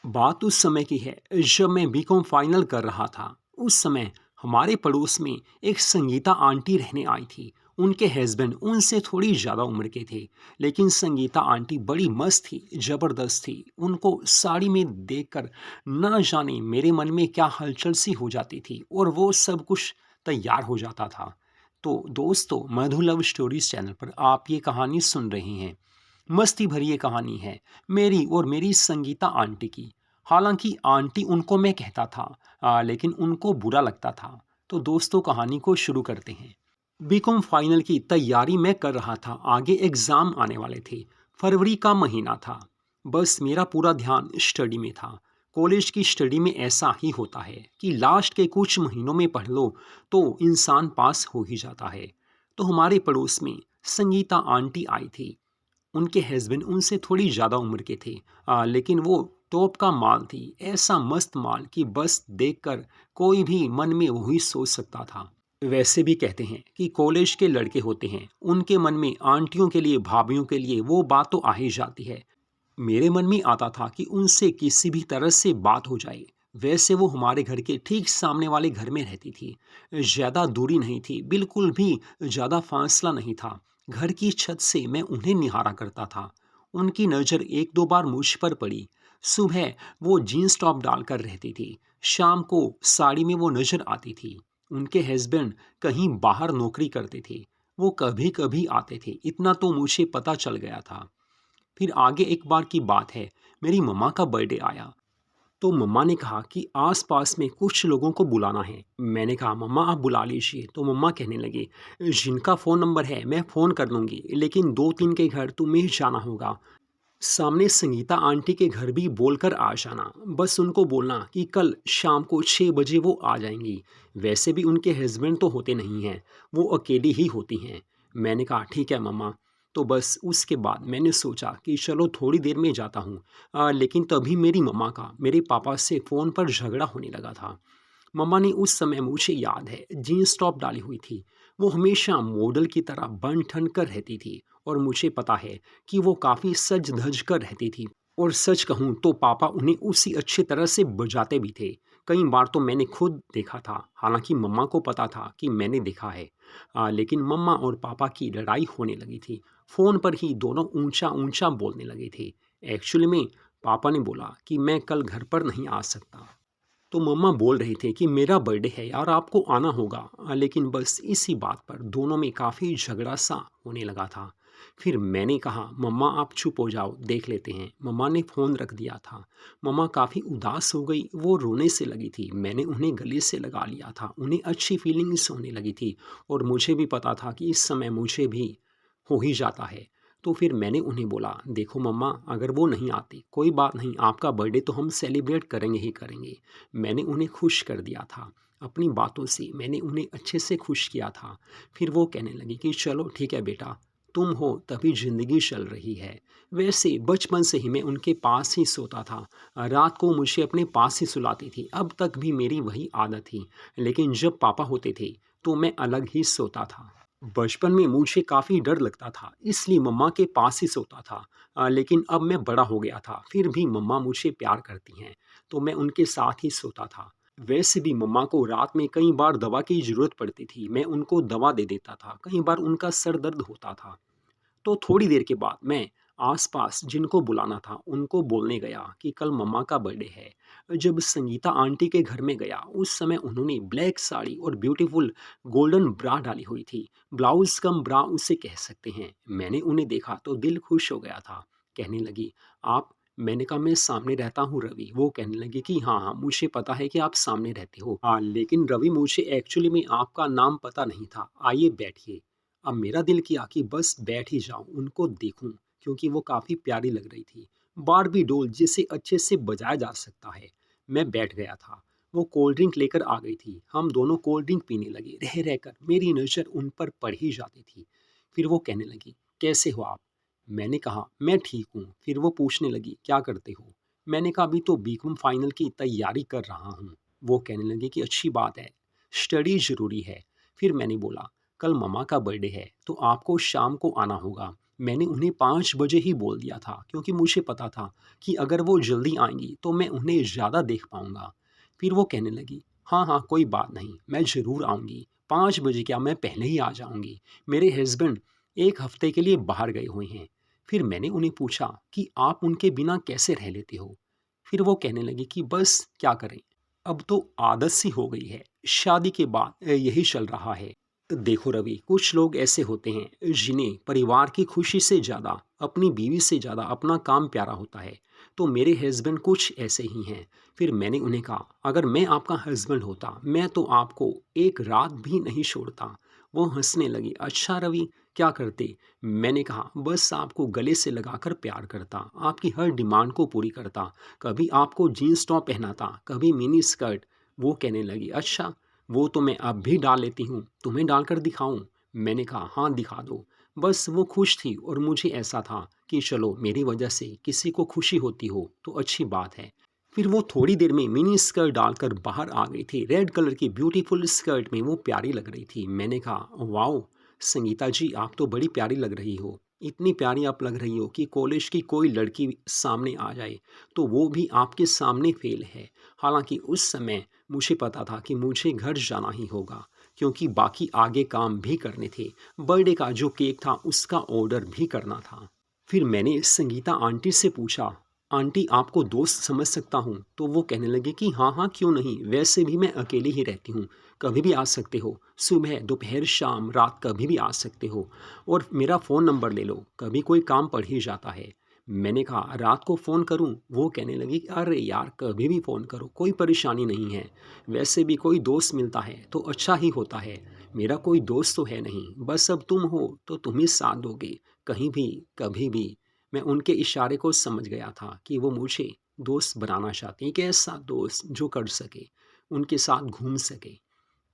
बात उस समय की है जब मैं बीकॉम फाइनल कर रहा था। उस समय हमारे पड़ोस में एक संगीता आंटी रहने आई थी। उनके हस्बैंड उनसे थोड़ी ज़्यादा उम्र के थे, लेकिन संगीता आंटी बड़ी मस्त थी, ज़बरदस्त थी। उनको साड़ी में देखकर ना जाने मेरे मन में क्या हलचल सी हो जाती थी और वो सब कुछ तैयार हो जाता था। तो दोस्तों, मधु लव स्टोरीज चैनल पर आप ये कहानी सुन रहे हैं। मस्ती भरी ये कहानी है मेरी और मेरी संगीता आंटी की। हालांकि आंटी उनको मैं कहता था, लेकिन उनको बुरा लगता था। तो दोस्तों, कहानी को शुरू करते हैं। बीकॉम फाइनल की तैयारी मैं कर रहा था। आगे एग्ज़ाम आने वाले थे। फरवरी का महीना था। बस मेरा पूरा ध्यान स्टडी में था। कॉलेज की स्टडी में ऐसा ही होता है कि लास्ट के कुछ महीनों में पढ़ लो तो इंसान पास हो ही जाता है। तो हमारे पड़ोस में संगीता आंटी आई थी। उनके हस्बैंड उनसे थोड़ी ज़्यादा उम्र के थे, लेकिन वो टॉप का माल थी। ऐसा मस्त माल कि बस देखकर कोई भी मन में वही सोच सकता था। वैसे भी कहते हैं कि कॉलेज के लड़के होते हैं, उनके मन में आंटियों के लिए, भाभीियों के लिए वो बात तो आ ही जाती है। मेरे मन में आता था कि उनसे किसी भी तरह से बात हो जाए। वैसे वो हमारे घर के ठीक सामने वाले घर में रहती थी। ज़्यादा दूरी नहीं थी, बिल्कुल भी ज़्यादा फासला नहीं था। घर की छत से मैं उन्हें निहारा करता था। उनकी नज़र एक दो बार मुझ पर पड़ी। सुबह वो जीन्स टॉप डालकर रहती थी। शाम को साड़ी में वो नज़र आती थी। उनके हस्बैंड कहीं बाहर नौकरी करते थे। वो कभी कभी आते थे, इतना तो मुझे पता चल गया था। फिर आगे एक बार की बात है, मेरी मम्मा का बर्थडे आया। तो मम्मा ने कहा कि आस-पास में कुछ लोगों को बुलाना है। मैंने कहा मम्मा आप बुला लीजिए। तो मम्मा कहने लगी, जिनका फ़ोन नंबर है मैं फ़ोन कर लूँगी, लेकिन 2-3 के घर तुम्हें जाना होगा। सामने संगीता आंटी के घर भी बोलकर आ जाना। बस उनको बोलना कि कल शाम को 6 बजे वो आ जाएँगी। वैसे भी उनके हस्बैंड तो होते नहीं हैं, वो अकेली ही होती हैं। मैंने कहा ठीक है मम्मा। तो बस उसके बाद मैंने सोचा कि चलो थोड़ी देर में जाता हूँ। लेकिन तभी मेरी मम्मा का मेरे पापा से फ़ोन पर झगड़ा होने लगा था। मम्मा ने उस समय, मुझे याद है, जीन्स टॉप डाली हुई थी। वो हमेशा मॉडल की तरह बन ठन कर रहती थी और मुझे पता है कि वो काफ़ी सज धज कर रहती थी। और सच कहूँ तो पापा उन्हें उसी अच्छी तरह से बजाते भी थे। कई बार तो मैंने खुद देखा था, हालांकि मम्मा को पता था कि मैंने देखा है। लेकिन मम्मा और पापा की लड़ाई होने लगी थी। फ़ोन पर ही दोनों ऊंचा ऊंचा बोलने लगे थे। एक्चुअली में पापा ने बोला कि मैं कल घर पर नहीं आ सकता। तो मम्मा बोल रहे थे कि मेरा बर्थडे है यार, आपको आना होगा। लेकिन बस इसी बात पर दोनों में काफ़ी झगड़ा सा होने लगा था। फिर मैंने कहा मम्मा आप चुप हो जाओ, देख लेते हैं। मम्मा ने फ़ोन रख दिया था। मम्मा काफ़ी उदास हो गई, वो रोने से लगी थी। मैंने उन्हें गले से लगा लिया था, उन्हें अच्छी फीलिंग्स होने लगी थी। और मुझे भी पता था कि इस समय मुझे भी हो ही जाता है। तो फिर मैंने उन्हें बोला, देखो मम्मा, अगर वो नहीं आती कोई बात नहीं, आपका बर्थडे तो हम सेलिब्रेट करेंगे ही करेंगे। मैंने उन्हें खुश कर दिया था। अपनी बातों से मैंने उन्हें अच्छे से खुश किया था। फिर वो कहने लगी कि चलो ठीक है बेटा, तुम हो तभी ज़िंदगी चल रही है। वैसे बचपन से ही मैं उनके पास ही सोता था। रात को मुझे अपने पास ही सुलाती थी। अब तक भी मेरी वही आदत थी। लेकिन जब पापा होते थे तो मैं अलग ही सोता था। बचपन में मुझे काफ़ी डर लगता था, इसलिए मम्मा के पास ही सोता था। लेकिन अब मैं बड़ा हो गया था, फिर भी मम्मा मुझे प्यार करती हैं, तो मैं उनके साथ ही सोता था। वैसे भी मम्मा को रात में कई बार दवा की ज़रूरत पड़ती थी, मैं उनको दवा दे देता था। कई बार उनका सर दर्द होता था। तो थोड़ी देर के बाद मैं आस-पास जिनको बुलाना था उनको बोलने गया कि कल मम्मा का बर्थडे है। जब संगीता आंटी के घर में गया, उस समय उन्होंने ब्लैक साड़ी और ब्यूटीफुल गोल्डन ब्रा डाली हुई थी। ब्लाउज़ कम ब्रा उसे कह सकते हैं। मैंने उन्हें देखा तो दिल खुश हो गया था। कहने लगी, आप? मैंने कहा मैं सामने रहता हूँ रवि। वो कहने लगी कि हाँ, हाँ, मुझे पता है कि आप सामने रहते हो। हाँ, लेकिन रवि मुझे एक्चुअली में आपका नाम पता नहीं था। आइए बैठिए। अब मेरा दिल किया कि बस बैठ ही जाऊं, उनको देखूं, क्योंकि वो काफ़ी प्यारी लग रही थी। बारबी डॉल जिसे अच्छे से बजाया जा सकता है। मैं बैठ गया था। वो कोल्ड ड्रिंक लेकर आ गई थी। हम दोनों कोल्ड ड्रिंक पीने लगे। रह रहकर मेरी नज़र उन पर पड़ ही जाती थी। फिर वो कहने लगी, कैसे हो आप? मैंने कहा मैं ठीक हूँ। फिर वो पूछने लगी, क्या करते हो? मैंने कहा अभी तो बीकॉम फाइनल की तैयारी कर रहा हूँ। वो कहने लगी कि अच्छी बात है, स्टडी ज़रूरी है। फिर मैंने बोला, कल मम्मा का बर्थडे है तो आपको शाम को आना होगा। मैंने उन्हें 5 बजे ही बोल दिया था क्योंकि मुझे पता था कि अगर वो जल्दी आएँगी तो मैं उन्हें ज़्यादा देख पाऊँगा। फिर वो कहने लगी, हाँ, हाँ, कोई बात नहीं, मैं ज़रूर आऊँगी। 5 बजे क्या, मैं पहले ही आ जाऊँगी। मेरे हस्बैंड 1 हफ़्ते के लिए बाहर गए हुए हैं। फिर मैंने उन्हें पूछा कि आप उनके बिना कैसे रह लेते हो? फिर वो कहने लगी कि बस क्या करें, अब तो आदत सी हो गई है। शादी के बाद यही चल रहा है। देखो रवि, कुछ लोग ऐसे होते हैं जिन्हें परिवार की खुशी से ज़्यादा, अपनी बीवी से ज़्यादा अपना काम प्यारा होता है। तो मेरे हस्बैंड कुछ ऐसे ही हैं। फिर मैंने उन्हें कहा, अगर मैं आपका हस्बैंड होता मैं तो आपको एक रात भी नहीं छोड़ता। वो हंसने लगी, अच्छा रवि, क्या करते? मैंने कहा, बस आपको गले से लगाकर प्यार करता, आपकी हर डिमांड को पूरी करता। कभी आपको जीन्स टॉप पहनाता, कभी मिनी स्कर्ट। वो कहने लगी, अच्छा, वो तो मैं अब भी डाल लेती हूँ, तुम्हें डालकर दिखाऊं? मैंने कहा, हाँ, दिखा दो। बस वो खुश थी और मुझे ऐसा था कि चलो मेरी वजह से किसी को खुशी होती हो तो अच्छी बात है। फिर वो थोड़ी देर में मिनी स्कर्ट डालकर बाहर आ गई थी। रेड कलर की ब्यूटीफुल स्कर्ट में वो प्यारी लग रही थी। मैंने कहा, वाओ संगीता जी, आप तो बड़ी प्यारी लग रही हो। इतनी प्यारी आप लग रही हो कि कॉलेज की कोई लड़की सामने आ जाए तो वो भी आपके सामने फेल है। हालांकि उस समय मुझे पता था कि मुझे घर जाना ही होगा क्योंकि बाकी आगे काम भी करने थे। बर्थडे का जो केक था उसका ऑर्डर भी करना था। फिर मैंने संगीता आंटी से पूछा, आंटी आपको दोस्त समझ सकता हूँ? तो वो कहने लगे कि हाँ, हाँ, क्यों नहीं, वैसे भी मैं अकेली ही रहती हूँ, कभी भी आ सकते हो, सुबह दोपहर शाम रात कभी भी आ सकते हो, और मेरा फ़ोन नंबर ले लो, कभी कोई काम पड़ ही जाता है। मैंने कहा, रात को फ़ोन करूं? वो कहने लगी, अरे यार, कभी भी फ़ोन करो, कोई परेशानी नहीं है। वैसे भी कोई दोस्त मिलता है तो अच्छा ही होता है। मेरा कोई दोस्त तो है नहीं, बस अब तुम हो तो तुम ही साथ दोगे, कहीं भी, कभी भी। मैं उनके इशारे को समझ गया था कि वो मुझे दोस्त बनाना चाहते हैं, एक ऐसा दोस्त जो कर सके, उनके साथ घूम सके।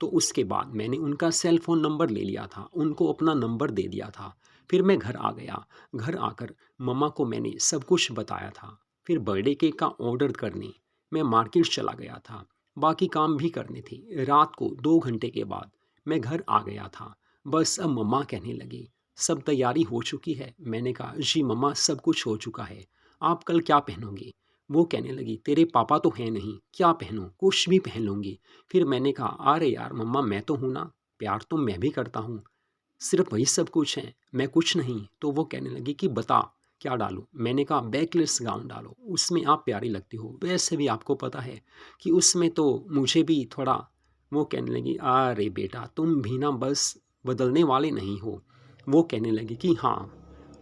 तो उसके बाद मैंने उनका सेल फ़ोन नंबर ले लिया था, उनको अपना नंबर दे दिया था। फिर मैं घर आ गया। घर आकर मम्मा को मैंने सब कुछ बताया था। फिर बर्थडे केक का ऑर्डर करने मैं मार्केट चला गया था। बाकी काम भी करने थे। रात को 2 घंटे के बाद मैं घर आ गया था। बस अब मम्मा कहने लगी, सब तैयारी हो चुकी है? मैंने कहा, जी मम्मा, सब कुछ हो चुका है। आप कल क्या पहनोगी? वो कहने लगी, तेरे पापा तो हैं नहीं, क्या पहनूं? कुछ भी पहन लूँगी। फिर मैंने कहा, अरे यार मम्मा, मैं तो हूँ ना, प्यार तो मैं भी करता हूँ, सिर्फ वही सब कुछ है, मैं कुछ नहीं। तो वो कहने लगी कि बता क्या डालूं? मैंने कहा, बैकलेस गाउन डालो, उसमें आप प्यारी लगती हो, वैसे भी आपको पता है कि उसमें तो मुझे भी थोड़ा। वो कहने लगी, अरे बेटा, तुम भी ना बस बदलने वाले नहीं हो। वो कहने लगी कि हाँ,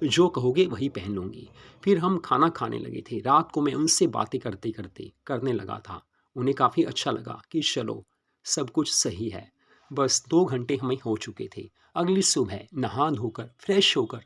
जो कहोगे वही पहन लूँगी। फिर हम खाना खाने लगे थे। रात को मैं उनसे बातें करते करते करने लगा था। उन्हें काफ़ी अच्छा लगा कि चलो सब कुछ सही है। बस 2 घंटे हमें हो चुके थे। अगली सुबह नहा धोकर फ्रेश होकर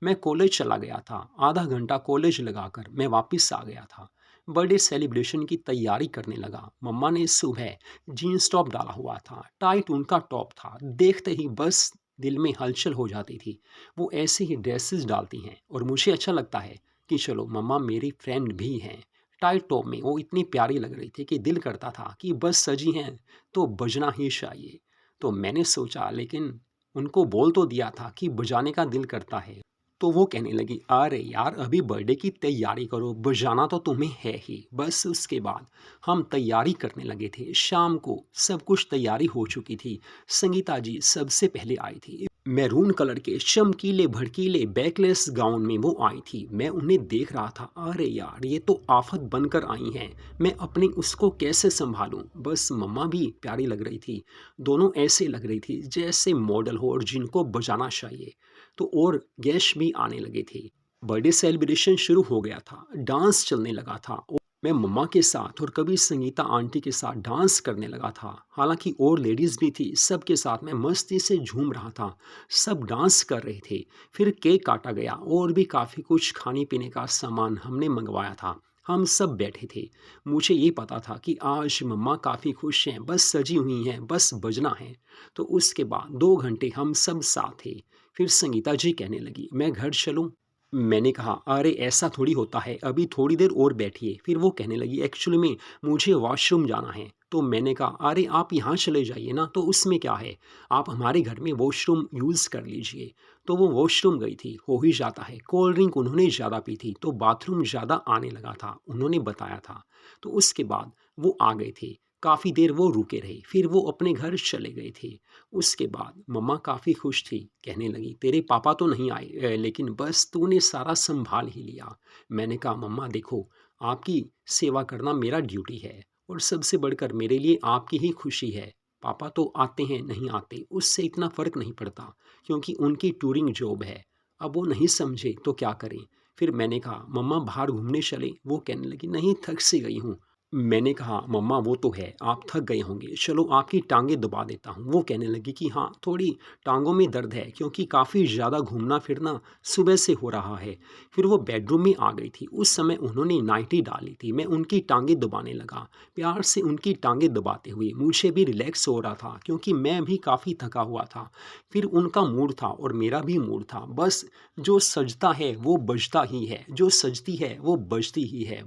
मैं कॉलेज चला गया था। आधा घंटा कॉलेज लगाकर मैं वापस आ गया था। बर्थडे सेलिब्रेशन की तैयारी करने लगा। मम्मा ने सुबह जीन्स टॉप डाला हुआ था, टाइट उनका टॉप था। देखते ही बस दिल में हलचल हो जाती थी। वो ऐसे ही ड्रेसेस डालती हैं और मुझे अच्छा लगता है कि चलो मम्मा मेरी फ्रेंड भी हैं। टाइट टॉप में वो इतनी प्यारी लग रही थी कि दिल करता था कि बस सजी हैं तो बजना ही चाहिए। तो मैंने सोचा, लेकिन उनको बोल तो दिया था कि बजाने का दिल करता है। तो वो कहने लगी, अरे यार, अभी बर्थडे की तैयारी करो, बजाना तो तुम्हें है ही। बस उसके बाद हम तैयारी करने लगे थे। शाम को सब कुछ तैयारी हो चुकी थी। संगीता जी सबसे पहले आई थी। मैरून कलर के चमकीले भड़कीले बैकलेस गाउन में वो आई थी। मैं उन्हें देख रहा था, अरे यार, ये तो आफत बनकर आई हैं। मैं अपनी उसको कैसे संभालूं? बस मम्मा भी प्यारी लग रही थी। दोनों ऐसे लग रही थी जैसे मॉडल हो और जिनको बजाना चाहिए। तो और गेस्ट भी आने लगे थे। बर्थडे सेलिब्रेशन शुरू हो गया था। डांस चलने लगा था और मैं मम्मा के साथ और कभी संगीता आंटी के साथ डांस करने लगा था। हालांकि और लेडीज़ भी थी, सबके साथ मैं मस्ती से झूम रहा था। सब डांस कर रहे थे। फिर केक काटा गया और भी काफ़ी कुछ खाने पीने का सामान हमने मंगवाया था। हम सब बैठे थे। मुझे ये पता था कि आज मम्मा काफ़ी खुश हैं, बस सजी हुई हैं, बस बजना है। तो उसके बाद 2 घंटे हम सब साथ थे। फिर संगीता जी कहने लगी, मैं घर चलूं? मैंने कहा, अरे ऐसा थोड़ी होता है, अभी थोड़ी देर और बैठिए। फिर वो कहने लगी, एक्चुअली में मुझे वॉशरूम जाना है। तो मैंने कहा, अरे आप यहाँ चले जाइए ना, तो उसमें क्या है, आप हमारे घर में वॉशरूम यूज़ कर लीजिए। तो वो वॉशरूम गई थी, हो ही जाता है। कोल्ड ड्रिंक उन्होंने ज़्यादा पी थी तो बाथरूम ज़्यादा आने लगा था, उन्होंने बताया था। तो उसके बाद वो आ गए थे, काफ़ी देर वो रुके रहे, फिर वो अपने घर चले गए थे। उसके बाद मम्मा काफ़ी खुश थी, कहने लगी तेरे पापा तो नहीं आए, लेकिन बस तूने सारा संभाल ही लिया। मैंने कहा मम्मा देखो, आपकी सेवा करना मेरा ड्यूटी है और सबसे बढ़कर मेरे लिए आपकी ही खुशी है। पापा तो आते हैं नहीं आते उससे इतना फ़र्क नहीं पड़ता, क्योंकि उनकी टूरिंग जॉब है। अब वो नहीं समझे तो क्या करें। फिर मैंने कहा मम्मा बाहर घूमने चले, वो कहने लगी नहीं थक से गई हूँ। मैंने कहा मम्मा वो तो है, आप थक गए होंगे, चलो आपकी टांगें दबा देता हूँ। वो कहने लगी कि हाँ थोड़ी टांगों में दर्द है, क्योंकि काफ़ी ज़्यादा घूमना फिरना सुबह से हो रहा है। फिर वो बेडरूम में आ गई थी, उस समय उन्होंने नाइटी डाली थी। मैं उनकी टांगें दबाने लगा, प्यार से उनकी टांगें दबाते हुए। मुझे भी रिलैक्स हो रहा था, क्योंकि मैं भी काफ़ी थका हुआ था। फिर उनका मूड था और मेरा भी मूड था। बस जो सजता है वो बजता ही है, जो सजती है वो बजती ही है।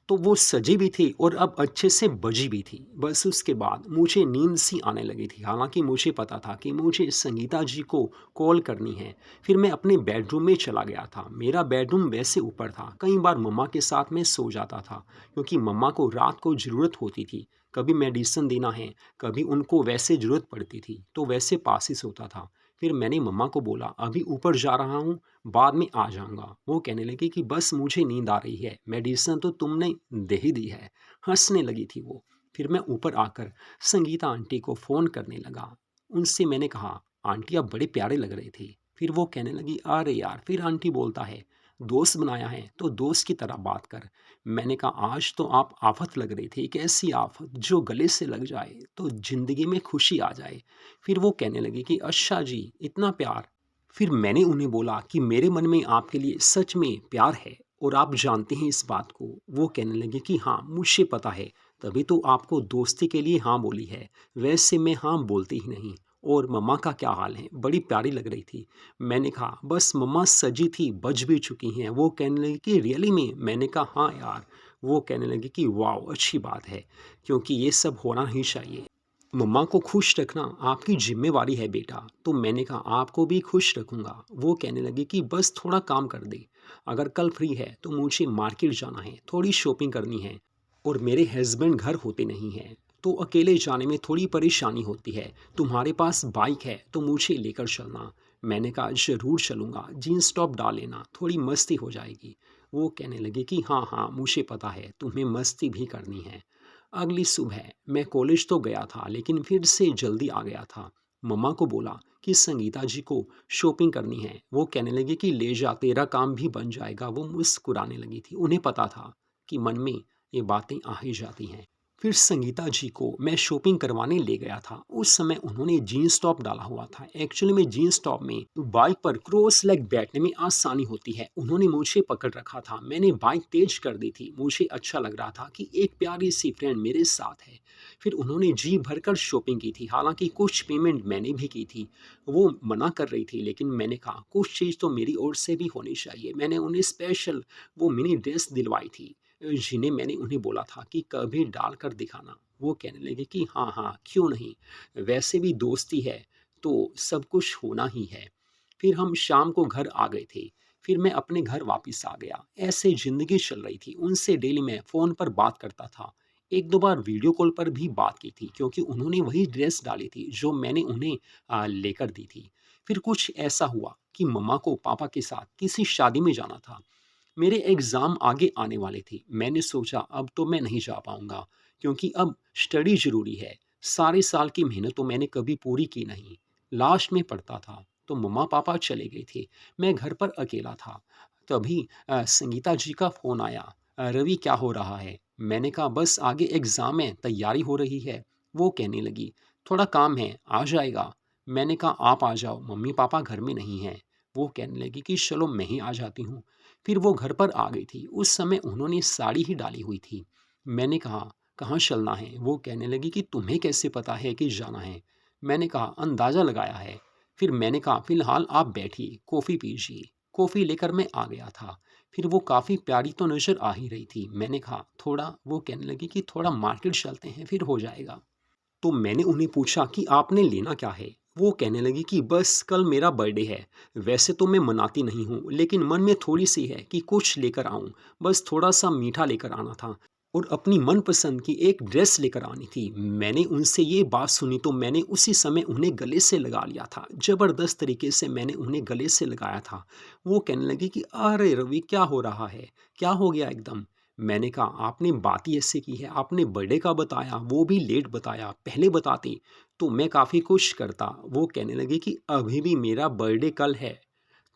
तो वो सजी भी थी और अब अच्छे से बजी भी थी। बस उसके बाद मुझे नींद सी आने लगी थी, हालांकि मुझे पता था कि मुझे संगीता जी को कॉल करनी है। फिर मैं अपने बेडरूम में चला गया था। मेरा बेडरूम वैसे ऊपर था। कई बार मम्मा के साथ मैं सो जाता था, क्योंकि मम्मा को रात को ज़रूरत होती थी। कभी मेडिसिन देना है, कभी उनको वैसे ज़रूरत पड़ती थी, तो वैसे पास ही सोता था। फिर मैंने मम्मा को बोला अभी ऊपर जा रहा हूँ, बाद में आ जाऊँगा। वो कहने लगी कि बस मुझे नींद आ रही है, मेडिसिन तो तुमने दे ही दी है। हँसने लगी थी वो। फिर मैं ऊपर आकर संगीता आंटी को फ़ोन करने लगा। उनसे मैंने कहा आंटी आप बड़े प्यारे लग रहे थे। फिर वो कहने लगी अरे यार, फिर आंटी बोलता है दोस्त बनाया है तो दोस्त की तरह बात कर। मैंने कहा आज तो आप आफ़त लग रही थी, एक ऐसी आफ़त जो गले से लग जाए तो ज़िंदगी में खुशी आ जाए। फिर वो कहने लगी कि अच्छा जी, इतना प्यार। फिर मैंने उन्हें बोला कि मेरे मन में आपके लिए सच में प्यार है और आप जानते हैं इस बात को। वो कहने लगे कि हाँ मुझे पता है, तभी तो आपको दोस्ती के लिए हाँ बोली है, वैसे मैं हाँ बोलती ही नहीं। और मम्मा का क्या हाल है, बड़ी प्यारी लग रही थी। मैंने कहा बस मम्मा सजी थी, बज भी चुकी हैं। वो कहने लगी कि रियली में। मैंने कहा हाँ यार। वो कहने लगी कि वाह अच्छी बात है, क्योंकि ये सब होना ही चाहिए। मम्मा को खुश रखना आपकी जिम्मेवारी है बेटा। तो मैंने कहा आपको भी खुश रखूंगा। वो कहने लगी कि बस थोड़ा काम कर दे, अगर कल फ्री है तो मुझे मार्केट जाना है, थोड़ी शॉपिंग करनी है। और मेरे हस्बैंड घर होते नहीं हैं, तो अकेले जाने में थोड़ी परेशानी होती है। तुम्हारे पास बाइक है तो मुझे लेकर चलना। मैंने कहा ज़रूर चलूँगा, जीन्स टॉप डाल लेना, थोड़ी मस्ती हो जाएगी। वो कहने लगे कि हाँ हाँ मुझे पता है तुम्हें मस्ती भी करनी है। अगली सुबह मैं कॉलेज तो गया था, लेकिन फिर से जल्दी आ गया था। मम्मा को बोला कि संगीता जी को शॉपिंग करनी है। वो कहने लगी कि ले जा, तेरा काम भी बन जाएगा। वो मुस्कुराने लगी थी, उन्हें पता था कि मन में ये बातें आ ही जाती हैं। फिर संगीता जी को मैं शॉपिंग करवाने ले गया था। उस समय उन्होंने जीन्स टॉप डाला हुआ था। एक्चुअली में जीन्स टॉप में बाइक पर क्रॉस लेग बैठने में आसानी होती है। उन्होंने मुझे पकड़ रखा था, मैंने बाइक तेज कर दी थी। मुझे अच्छा लग रहा था कि एक प्यारी सी फ्रेंड मेरे साथ है। फिर उन्होंने जी भरकर शॉपिंग की थी, हालांकि कुछ पेमेंट मैंने भी की थी। वो मना कर रही थी, लेकिन मैंने कहा कुछ चीज़ तो मेरी ओर से भी होनी चाहिए। मैंने उन्हें स्पेशल वो मिनी ड्रेस दिलवाई थी, जिन्हें मैंने उन्हें बोला था कि कभी डाल कर दिखाना। वो कहने लगे कि हाँ हाँ क्यों नहीं, वैसे भी दोस्ती है तो सब कुछ होना ही है। फिर हम शाम को घर आ गए थे। फिर मैं अपने घर वापस आ गया। ऐसे ज़िंदगी चल रही थी। उनसे डेली मैं फ़ोन पर बात करता था। एक दो बार वीडियो कॉल पर भी बात की थी, क्योंकि उन्होंने वही ड्रेस डाली थी जो मैंने उन्हें लेकर दी थी। फिर कुछ ऐसा हुआ कि मम्मा को पापा के साथ किसी शादी में जाना था। मेरे एग्ज़ाम आगे आने वाले थे। मैंने सोचा अब तो मैं नहीं जा पाऊँगा, क्योंकि अब स्टडी ज़रूरी है। सारे साल की मेहनत तो मैंने कभी पूरी की नहीं। लास्ट में पढ़ता था, तो मम्मा-पापा चले गए थे। मैं घर पर अकेला था। तभी संगीता जी का फ़ोन आया। रवि क्या हो रहा है? मैंने कहा बस आगे एग्ज़ाम है, तैयारी हो रही है। वो कहने लगी थोड़ा काम है, आ जाएगा। मैंने कहा आप आ जाओ, मम्मी-पापा घर में नहीं हैं। वो कहने लगी कि चलो मैं ही आ जाती हूँ। फिर वो घर पर आ गई थी। उस समय उन्होंने साड़ी ही डाली हुई थी। मैंने कहा कहाँ चलना है? वो कहने लगी कि तुम्हें कैसे पता है कि जाना है? मैंने कहा अंदाज़ा लगाया है। फिर मैंने कहा फ़िलहाल आप बैठिए, कॉफ़ी पीजिए। कॉफ़ी लेकर मैं आ गया था। फिर वो काफ़ी प्यारी तो नज़र आ ही रही थी। मैंने कहा थोड़ा, वो कहने लगी कि थोड़ा मार्केट चलते हैं, फिर हो जाएगा। तो मैंने उन्हें पूछा कि आपने लेना क्या है? वो कहने लगी कि बस कल मेरा बर्थडे है। वैसे तो मैं मनाती नहीं हूँ, लेकिन मन में थोड़ी-सी है कि कुछ लेकर आऊँ। बस थोड़ा-सा मीठा लेकर आना था और अपनी मनपसंद की एक ड्रेस लेकर आनी थी। मैंने उनसे ये बात सुनी तो मैंने उसी समय उन्हें गले से लगा लिया था। ज़बरदस्त तरीके से मैंने उन्हें गले से लगाया था। वो कहने लगी कि अरे रवि, क्या हो रहा है? क्या हो गया एकदम? मैंने कहा, आपने बात ही ऐसे की है, आपने बर्थडे का बताया, वो भी लेट बताया, पहले बताते तो मैं काफ़ी खुश करता। वो कहने लगी कि अभी भी मेरा बर्थडे कल है,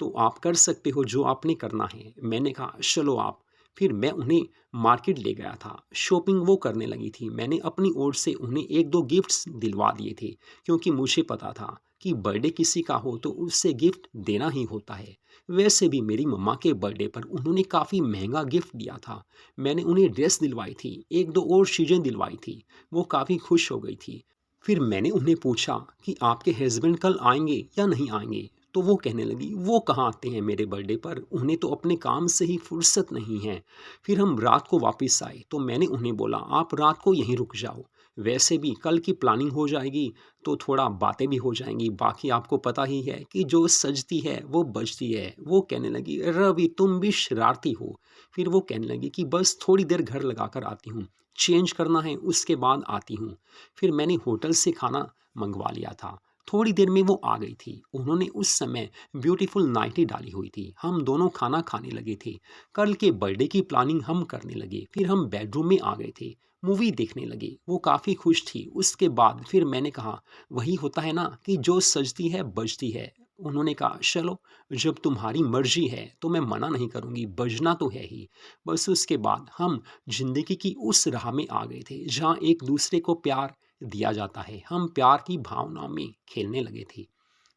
तो आप कर सकते हो जो आपने करना है। मैंने कहा चलो आप। फिर मैं उन्हें मार्केट ले गया था। शॉपिंग वो करने लगी थी। मैंने अपनी ओर से उन्हें 1-2 गिफ्ट्स दिलवा दिए थे, क्योंकि मुझे पता था कि बर्थडे किसी का हो तो उससे गिफ्ट देना ही होता है। वैसे भी मेरी मम्मा के बर्थडे पर उन्होंने काफ़ी महँगा गिफ्ट दिया था। मैंने उन्हें ड्रेस दिलवाई थी, 1-2 और चीज़ें दिलवाई थी। वो काफ़ी खुश हो गई थी। फिर मैंने उन्हें पूछा कि आपके हस्बैंड कल आएँगे या नहीं आएँगे? तो वो कहने लगी, वो कहाँ आते हैं मेरे बर्थडे पर, उन्हें तो अपने काम से ही फुर्सत नहीं है। फिर हम रात को वापस आए तो मैंने उन्हें बोला, आप रात को यहीं रुक जाओ। वैसे भी कल की प्लानिंग हो जाएगी तो थोड़ा बातें भी हो जाएँगी। बाकी आपको पता ही है कि जो सजती है वो बजती है। वो कहने लगी, रवि तुम भी शरारती हो। फिर वो कहने लगी कि बस थोड़ी देर घर लगाकर आती हूँ, चेंज करना है उसके बाद आती हूँ। फिर मैंने होटल से खाना मंगवा लिया था। थोड़ी देर में वो आ गई थी। उन्होंने उस समय ब्यूटीफुल नाइटी डाली हुई थी। हम दोनों खाना खाने लगे थे। कल के बर्थडे की प्लानिंग हम करने लगे। फिर हम बेडरूम में आ गए थे। मूवी देखने लगे। वो काफ़ी खुश थी। उसके बाद फिर मैंने कहा, वही होता है ना कि जो सजती है बजती है। उन्होंने कहा, चलो जब तुम्हारी मर्जी है तो मैं मना नहीं करूँगी, बजना तो है ही। बस उसके बाद हम ज़िंदगी की उस राह में आ गए थे जहाँ एक दूसरे को प्यार दिया जाता है। हम प्यार की भावना में खेलने लगे थे।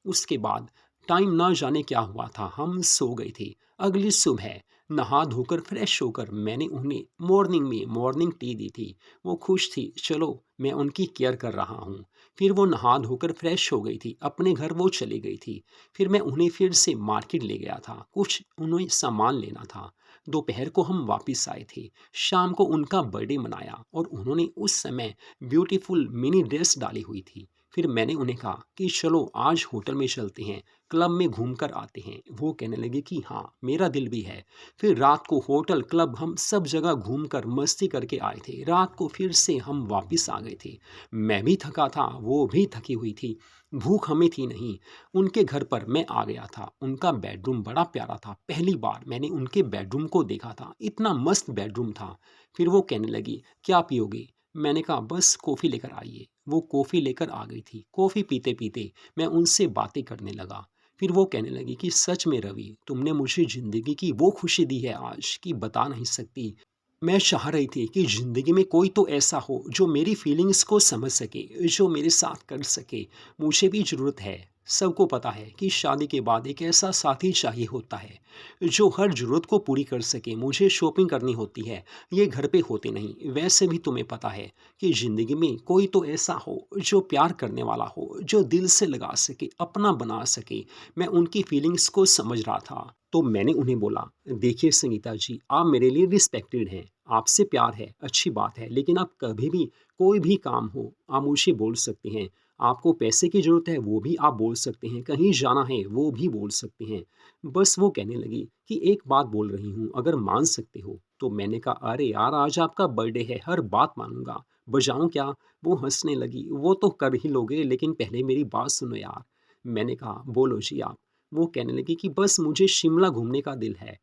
उसके बाद टाइम ना जाने क्या हुआ था, हम सो गए थे। अगली सुबह नहा धोकर फ्रेश होकर मैंने उन्हें मॉर्निंग में मॉर्निंग टी दी थी। वो खुश थी, चलो मैं उनकी केयर कर रहा हूँ। फिर वो नहा धोकर फ्रेश हो गई थी, अपने घर वो चली गई थी। फिर मैं उन्हें फिर से मार्केट ले गया था, कुछ उन्हें सामान लेना था। दोपहर को हम वापस आए थे। शाम को उनका बर्थडे मनाया और उन्होंने उस समय ब्यूटीफुल मिनी ड्रेस डाली हुई थी। फिर मैंने उन्हें कहा कि चलो आज होटल में चलते हैं, क्लब में घूम कर आते हैं। वो कहने लगे कि हाँ, मेरा दिल भी है। फिर रात को होटल, क्लब हम सब जगह घूम कर मस्ती करके आए थे। रात को फिर से हम वापस आ गए थे। मैं भी थका था, वो भी थकी हुई थी। भूख हमें थी नहीं। उनके घर पर मैं आ गया था। उनका बेडरूम बड़ा प्यारा था। पहली बार मैंने उनके बेडरूम को देखा था। इतना मस्त बेडरूम था। फिर वो कहने लगी, क्या पियोगे? मैंने कहा, बस कॉफ़ी लेकर आइए। वो कॉफ़ी लेकर आ गई थी। कॉफ़ी पीते-पीते मैं उनसे बातें करने लगा। फिर वो कहने लगी कि सच में रवि, तुमने मुझे ज़िंदगी की वो खुशी दी है आज कि बता नहीं सकती। मैं चाह रही थी कि ज़िंदगी में कोई तो ऐसा हो जो मेरी फीलिंग्स को समझ सके, जो मेरे साथ कर सके। मुझे भी ज़रूरत है। सबको पता है कि शादी के बाद एक ऐसा साथी चाहिए होता है, जो हर ज़रूरत को पूरी कर सके। मुझे शॉपिंग करनी होती है, ये घर पे होते नहीं। वैसे भी तुम्हें पता है कि ज़िंदगी में कोई तो ऐसा हो जो प्यार करने वाला हो, जो दिल से लगा सके, अपना बना सके। मैं उनकी फीलिंग्स को समझ रहा था। तो मैंने उन्हें बोला, देखिए संगीता जी, आप मेरे लिए रिस्पेक्टेड हैं, आपसे प्यार है, अच्छी बात है, लेकिन आप कभी भी कोई भी काम हो, आप मुझे बोल सकते हैं। आपको पैसे की ज़रूरत है, वो भी आप बोल सकते हैं, कहीं जाना है, वो भी बोल सकते हैं। बस वो कहने लगी कि एक बात बोल रही हूँ, अगर मान सकते हो। तो मैंने कहा, अरे यार, आज आपका बर्थडे है, हर बात मानूँगा, बजाऊँ क्या? वो हँसने लगी, वो तो कर ही लोगे, लेकिन पहले मेरी बात सुनो यार। मैंने कहा, बोलो जी आप। वो कहने लगी कि बस मुझे शिमला घूमने का दिल है।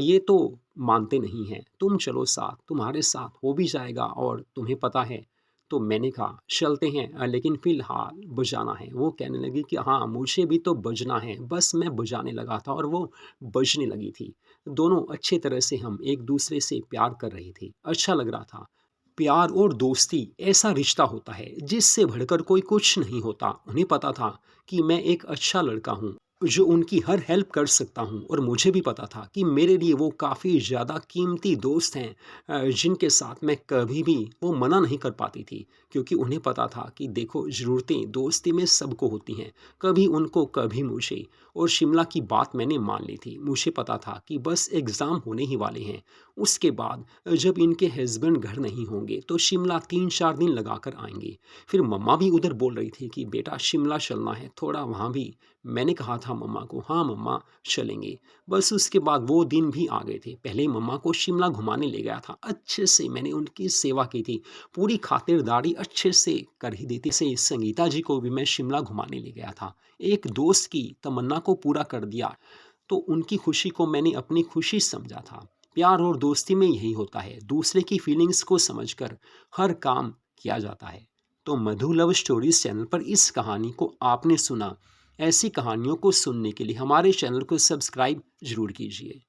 ये तो मानते नहीं हैं, तुम चलो साथ, तुम्हारे साथ हो भी जाएगा और तुम्हें पता है। तो मैंने कहा, चलते हैं, लेकिन फ़िलहाल बजाना है। वो कहने लगी कि हाँ, मुझे भी तो बजना है। बस मैं बजाने लगा था और वो बजने लगी थी। दोनों अच्छे तरह से हम एक-दूसरे से प्यार कर रहे थे, अच्छा लग रहा था। प्यार और दोस्ती ऐसा रिश्ता होता है जिससे बढ़कर कोई कुछ नहीं होता। उन्हें पता था कि मैं एक अच्छा लड़का हूँ। जो उनकी हर हेल्प कर सकता हूँ और मुझे भी पता था कि मेरे लिए वो काफ़ी ज़्यादा कीमती दोस्त हैं, जिनके साथ मैं कभी भी वो मना नहीं कर पाती थी, क्योंकि उन्हें पता था कि देखो ज़रूरतें दोस्ती में सबको होती हैं, कभी उनको कभी मुझे। और शिमला की बात मैंने मान ली थी, मुझे पता था कि बस एग्ज़ाम होने ही वाले हैं। उसके बाद जब इनके हस्बैंड घर नहीं होंगे तो शिमला 3-4 दिन लगा कर आएंगे। फिर मम्मा भी उधर बोल रही थी कि बेटा शिमला चलना है, थोड़ा वहाँ भी। मैंने कहा था मम्मा को, हाँ मम्मा चलेंगे। बस उसके बाद वो दिन भी आ गए थे। पहले मम्मा को शिमला घुमाने ले गया था, अच्छे से मैंने उनकी सेवा की थी, पूरी खातिरदारी अच्छे से कर ही देती से। संगीता जी को भी मैं शिमला घुमाने ले गया था, एक दोस्त की तमन्ना को पूरा कर दिया। तो उनकी खुशी को मैंने अपनी खुशी समझा था। प्यार और दोस्ती में यही होता है, दूसरे की फीलिंग्स को समझकर हर काम किया जाता है। तो मधु लव स्टोरीज चैनल पर इस कहानी को आपने सुना। ऐसी कहानियों को सुनने के लिए हमारे चैनल को सब्सक्राइब जरूर कीजिए।